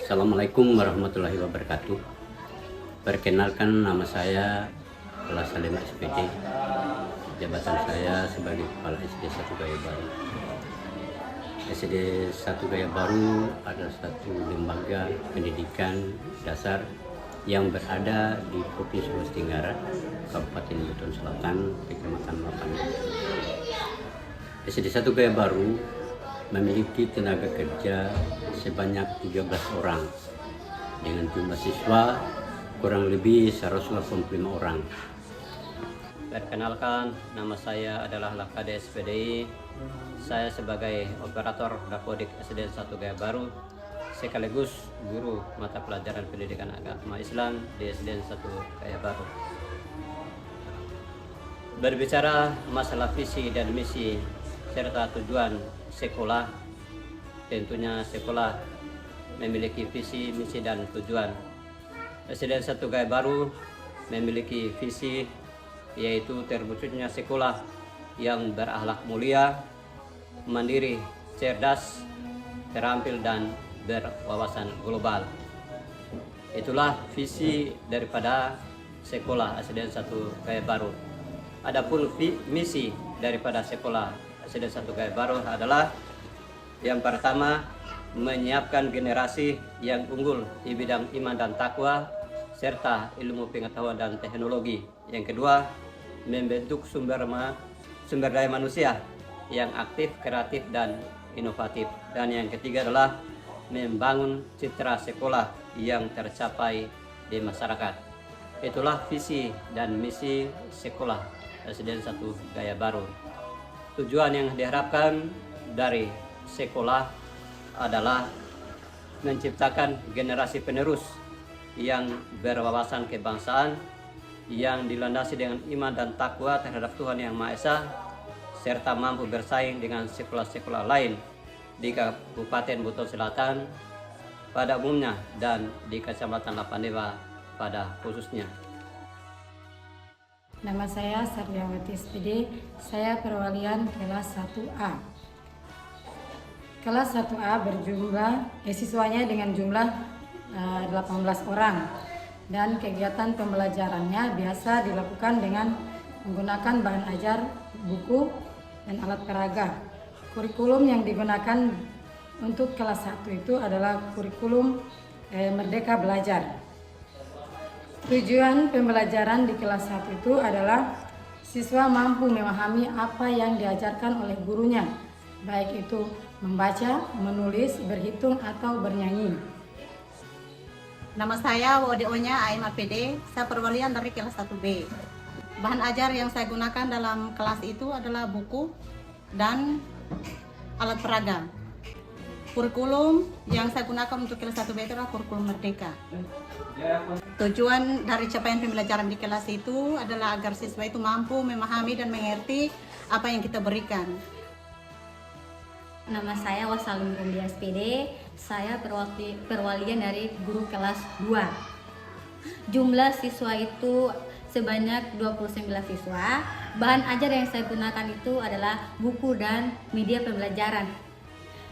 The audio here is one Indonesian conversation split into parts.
Assalamualaikum warahmatullahi wabarakatuh. Perkenalkan, nama saya Kelas Salim SPD. Jabatan saya sebagai Kepala SD 1 Gaya Baru. SD 1 Gaya Baru adalah satu lembaga pendidikan dasar yang berada di Provinsi Sulawesi Tenggara, Kabupaten Buton Selatan, Kecamatan Lapangan. SD 1 Gaya Baru memiliki tenaga kerja sebanyak 13 orang dengan jumlah siswa kurang lebih 185 orang. Perkenalkan, nama saya adalah Lakade SPDI. Saya sebagai operator Dapodik SD 1 Gaya Baru sekaligus guru mata pelajaran pendidikan agama Islam di SD 1 Gaya Baru. Berbicara masalah visi dan misi serta tujuan sekolah, tentunya sekolah memiliki visi, misi, dan tujuan. SD 1 Gaya Baru memiliki visi, yaitu terwujudnya sekolah yang berakhlak mulia, mandiri, cerdas, terampil, dan berwawasan global. Itulah visi daripada sekolah SD 1 Gaya Baru. Adapun misi daripada sekolah SD 1 Gaya Baru adalah yang pertama, menyiapkan generasi yang unggul di bidang iman dan takwa serta ilmu pengetahuan dan teknologi. Yang kedua, membentuk sumber daya manusia yang aktif, kreatif, dan inovatif. Dan yang ketiga adalah membangun citra sekolah yang tercapai di masyarakat. Itulah visi dan misi sekolah SD 1 Gaya Baru. Tujuan yang diharapkan dari sekolah adalah menciptakan generasi penerus yang berwawasan kebangsaan, yang dilandasi dengan iman dan takwa terhadap Tuhan Yang Maha Esa, serta mampu bersaing dengan sekolah-sekolah lain di Kabupaten Buton Selatan pada umumnya dan di Kecamatan Lapandewa pada khususnya. Nama saya Sarliawati SPD, saya perwalian kelas 1A. Kelas 1A siswanya dengan jumlah 18 orang dan kegiatan pembelajarannya biasa dilakukan dengan menggunakan bahan ajar, buku, dan alat peraga. Kurikulum yang digunakan untuk kelas 1 itu adalah kurikulum Merdeka Belajar. Tujuan pembelajaran di kelas 1 itu adalah siswa mampu memahami apa yang diajarkan oleh gurunya, baik itu membaca, menulis, berhitung, atau bernyanyi. Nama saya WDO-nya AIM APD, saya perwalian dari kelas 1B. Bahan ajar yang saya gunakan dalam kelas itu adalah buku dan alat peraga. Kurikulum yang saya gunakan untuk kelas 1B itu adalah kurikulum Merdeka. Tujuan dari capaian pembelajaran di kelas itu adalah agar siswa itu mampu memahami dan mengerti apa yang kita berikan. Nama saya Wasalun Rumdi SPD, saya perwalian dari guru kelas 2. Jumlah siswa itu sebanyak 29 siswa. Bahan ajar yang saya gunakan itu adalah buku dan media pembelajaran.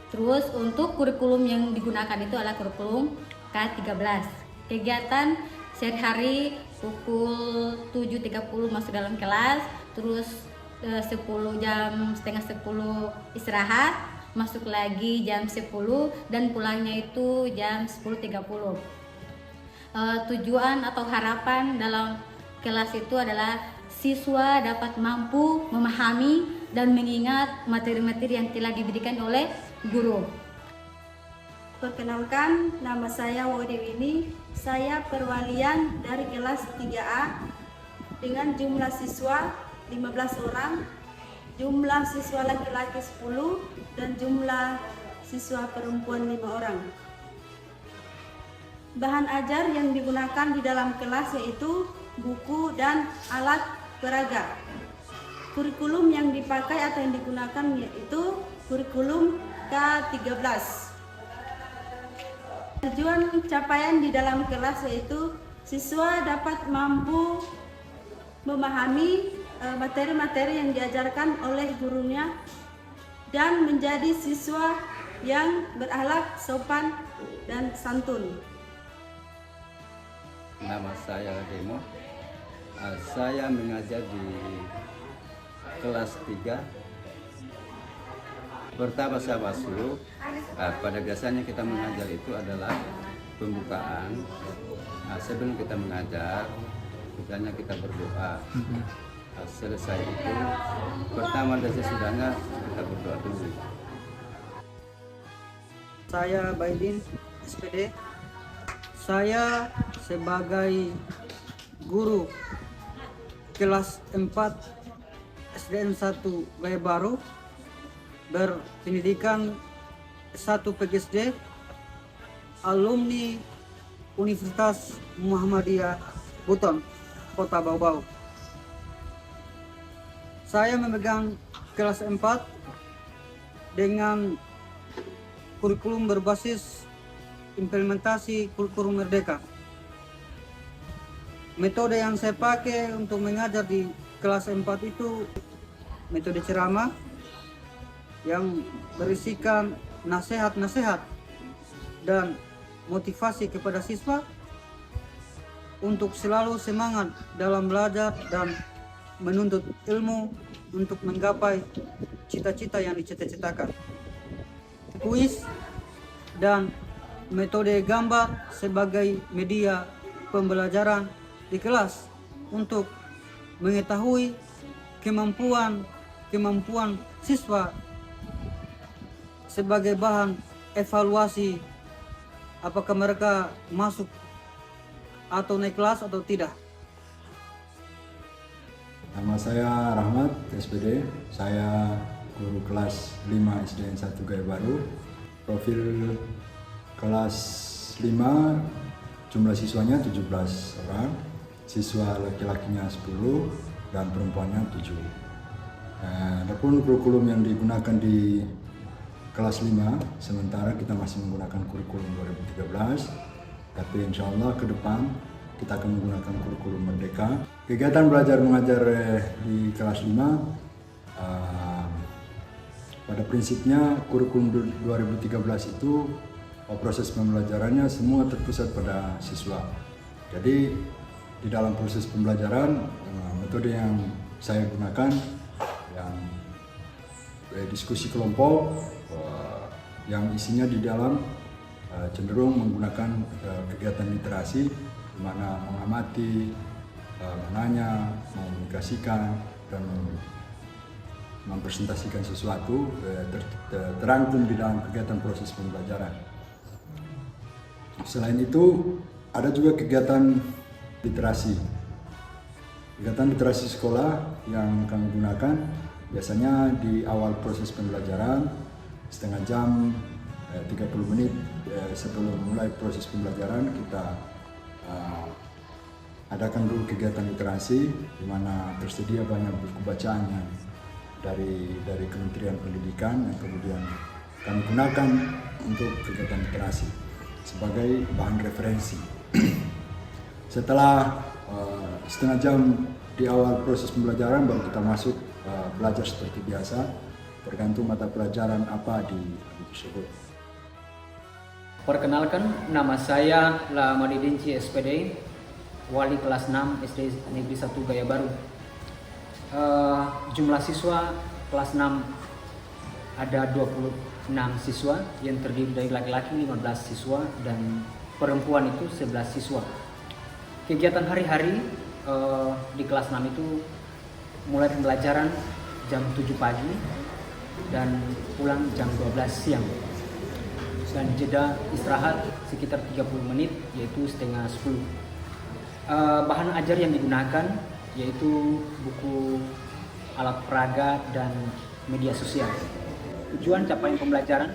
Terus untuk kurikulum yang digunakan itu adalah kurikulum K13. Kegiatan sehari-hari pukul 7.30 masuk dalam kelas, terus 10 istirahat, masuk lagi jam 10 dan pulangnya itu jam 10.30. Tujuan atau harapan dalam kelas itu adalah siswa dapat mampu memahami dan mengingat materi-materi yang telah diberikan oleh guru. Perkenalkan, nama saya Wodewini, saya perwalian dari kelas 3A dengan jumlah siswa 15 orang, jumlah siswa laki-laki 10 dan jumlah siswa perempuan 5 orang. Bahan ajar yang digunakan di dalam kelas yaitu buku dan alat peraga. Kurikulum yang dipakai atau yang digunakan yaitu kurikulum K13. Tujuan capaian di dalam kelas yaitu siswa dapat mampu memahami materi-materi yang diajarkan oleh gurunya dan menjadi siswa yang berakhlak, sopan, dan santun. Nama saya Demo. Saya mengajar di kelas 3. Pertama saya masuk, pada biasanya kita mengajar itu adalah pembukaan. Sebelum kita mengajar, misalnya kita berdoa. Selesai itu, pertama dan sesudahnya kita berdoa dulu. Saya Baidin, SPD. Saya sebagai guru kelas 4 SDN 1 Gaya Baru, berpendidikan 1 PGSD, alumni Universitas Muhammadiyah Buton, Kota Bau-Bau. Saya memegang kelas 4 dengan kurikulum berbasis implementasi kurikulum Merdeka. Metode yang saya pakai untuk mengajar di kelas 4 itu metode ceramah yang berisikan nasihat-nasihat dan motivasi kepada siswa untuk selalu semangat dalam belajar dan menuntut ilmu untuk menggapai cita-cita yang dicita-citakan. Kuis dan metode gambar sebagai media pembelajaran di kelas untuk mengetahui kemampuan siswa sebagai bahan evaluasi apakah mereka masuk atau naik kelas atau tidak. Nama saya Rahmat, SPD. Saya guru kelas 5 SDN 1 Gaya Baru. Profil kelas 5, jumlah siswanya 17 orang. Siswa laki-lakinya 10 dan perempuannya 7. Adapun kurikulum yang digunakan di kelas 5, sementara kita masih menggunakan kurikulum 2013. Tapi insya Allah ke depan kita akan menggunakan kurikulum Merdeka. Kegiatan belajar mengajar di kelas 5 pada prinsipnya kurikulum 2013 itu proses pembelajarannya semua terpusat pada siswa. Jadi di dalam proses pembelajaran metode yang saya gunakan yang diskusi kelompok yang isinya di dalam cenderung menggunakan kegiatan literasi, di mana mengamati, menanya, mengomunikasikan, dan mempresentasikan sesuatu terangkum di dalam kegiatan proses pembelajaran. Selain itu, ada juga kegiatan literasi. Kegiatan literasi sekolah yang kami gunakan biasanya di awal proses pembelajaran, setengah jam, 30 menit sebelum mulai proses pembelajaran kita adakan dulu kegiatan literasi, di mana tersedia banyak buku bacaannya dari Kementerian Pendidikan yang kemudian kami gunakan untuk kegiatan literasi sebagai bahan referensi. Setelah setengah jam di awal proses pembelajaran baru kita masuk belajar seperti biasa, tergantung mata pelajaran apa di tersebut. Perkenalkan, nama saya Lamadidin SPD, wali kelas 6 SD Negeri 1 Gaya Baru. Jumlah siswa kelas 6 ada 26 siswa yang terdiri dari laki-laki 15 siswa dan perempuan itu 11 siswa. Kegiatan hari-hari di kelas 6 itu mulai pembelajaran jam 7 pagi dan pulang jam 12 siang. Dan jeda istirahat sekitar 30 menit yaitu setengah 10. Bahan ajar yang digunakan yaitu buku, alat peraga, dan media sosial. Tujuan capaian pembelajaran,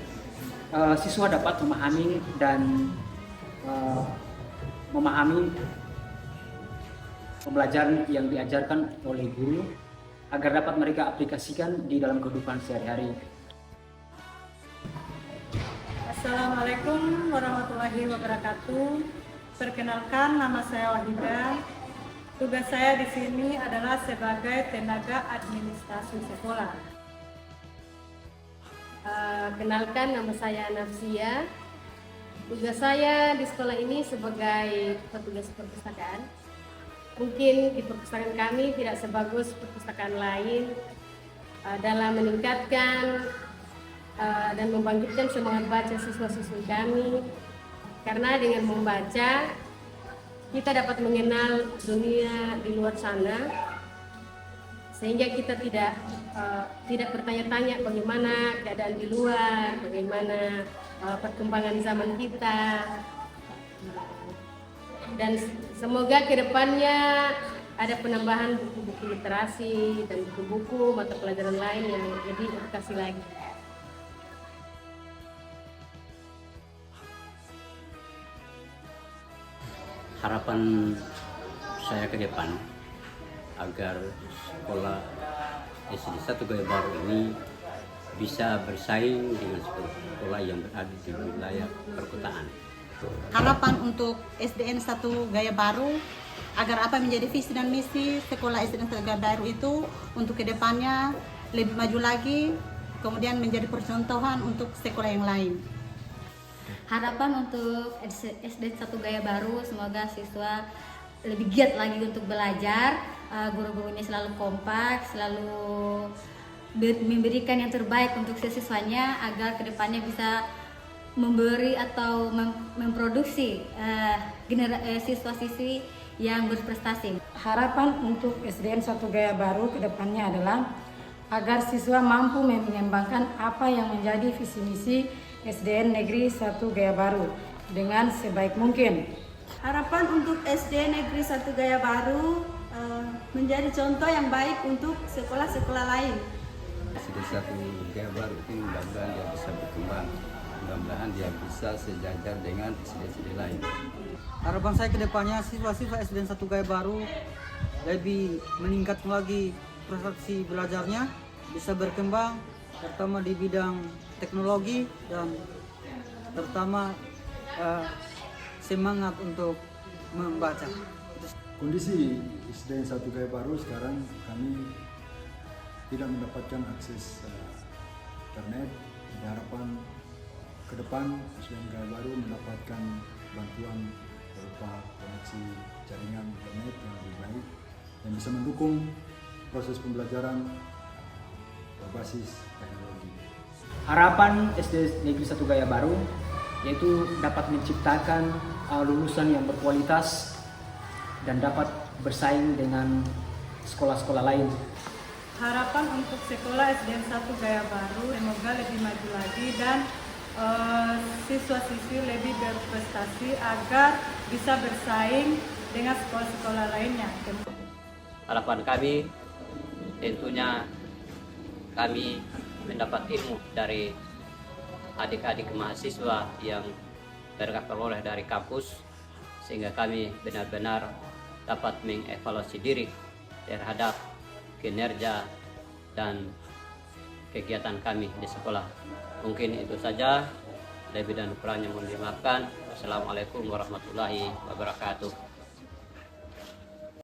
siswa dapat memahami dan memahami pembelajaran yang diajarkan oleh guru agar dapat mereka aplikasikan di dalam kehidupan sehari-hari. Assalamualaikum warahmatullahi wabarakatuh. Perkenalkan, nama saya Wahida. Tugas saya di sini adalah sebagai tenaga administrasi sekolah. Kenalkan, nama saya Nafsia. Tugas saya di sekolah ini sebagai petugas perpustakaan. Mungkin di perpustakaan kami tidak sebagus perpustakaan lain dalam meningkatkan dan membangkitkan semangat baca siswa-siswi kami. Karena dengan membaca, kita dapat mengenal dunia di luar sana, sehingga kita tidak bertanya-tanya bagaimana keadaan di luar, bagaimana perkembangan zaman kita, dan semoga kedepannya ada penambahan buku-buku literasi dan buku-buku mata pelajaran lain yang lebih edukasi lagi. Harapan saya ke depan agar sekolah SD 1 Gaya Baru ini bisa bersaing dengan sekolah yang berada di wilayah perkotaan. Harapan untuk SDN 1 Gaya Baru agar apa menjadi visi dan misi sekolah SDN 1 Gaya Baru itu untuk kedepannya lebih maju lagi, kemudian menjadi percontohan untuk sekolah yang lain. Harapan untuk SD 1 Gaya Baru, semoga siswa lebih giat lagi untuk belajar, guru-gurunya selalu kompak, selalu memberikan yang terbaik untuk siswanya agar kedepannya bisa memberi atau memproduksi siswa-siswi yang berprestasi. Harapan untuk SDN 1 Gaya Baru ke depannya adalah agar siswa mampu mengembangkan apa yang menjadi visi misi SDN Negeri 1 Gaya Baru dengan sebaik mungkin. Harapan untuk SD Negeri 1 Gaya Baru menjadi contoh yang baik untuk sekolah-sekolah lain. SD 1 Gaya Baru ini mudah-mudahan dia bisa berkembang, mudah-mudahan dia bisa sejajar dengan SD-SD lain. Harapan saya ke depannya siswa-siswa SDN 1 Gaya Baru lebih meningkat lagi prestasi belajarnya, bisa berkembang terutama di bidang teknologi dan terutama semangat untuk membaca. Kondisi SDN 1 Gaya Baru sekarang kami tidak mendapatkan akses internet. Harapan ke depan SDN Gaya Baru mendapatkan bantuan berupa koneksi jaringan internet yang lebih baik yang bisa mendukung proses pembelajaran berbasis teknologi. Harapan SD Negeri 1 Gaya Baru yaitu dapat menciptakan lulusan yang berkualitas dan dapat bersaing dengan sekolah-sekolah lain. Harapan untuk sekolah SDN 1 Gaya Baru semoga lebih maju lagi dan siswa-siswi lebih berprestasi agar bisa bersaing dengan sekolah-sekolah lainnya. Harapan kami tentunya kami mendapat ilmu dari adik-adik mahasiswa yang terperoleh dari kampus, sehingga kami benar-benar dapat mengevaluasi diri terhadap kinerja dan kegiatan kami di sekolah. Mungkin itu saja, lebih dan kurangnya mohon dimaafkan. Wassalamualaikum warahmatullahi wabarakatuh.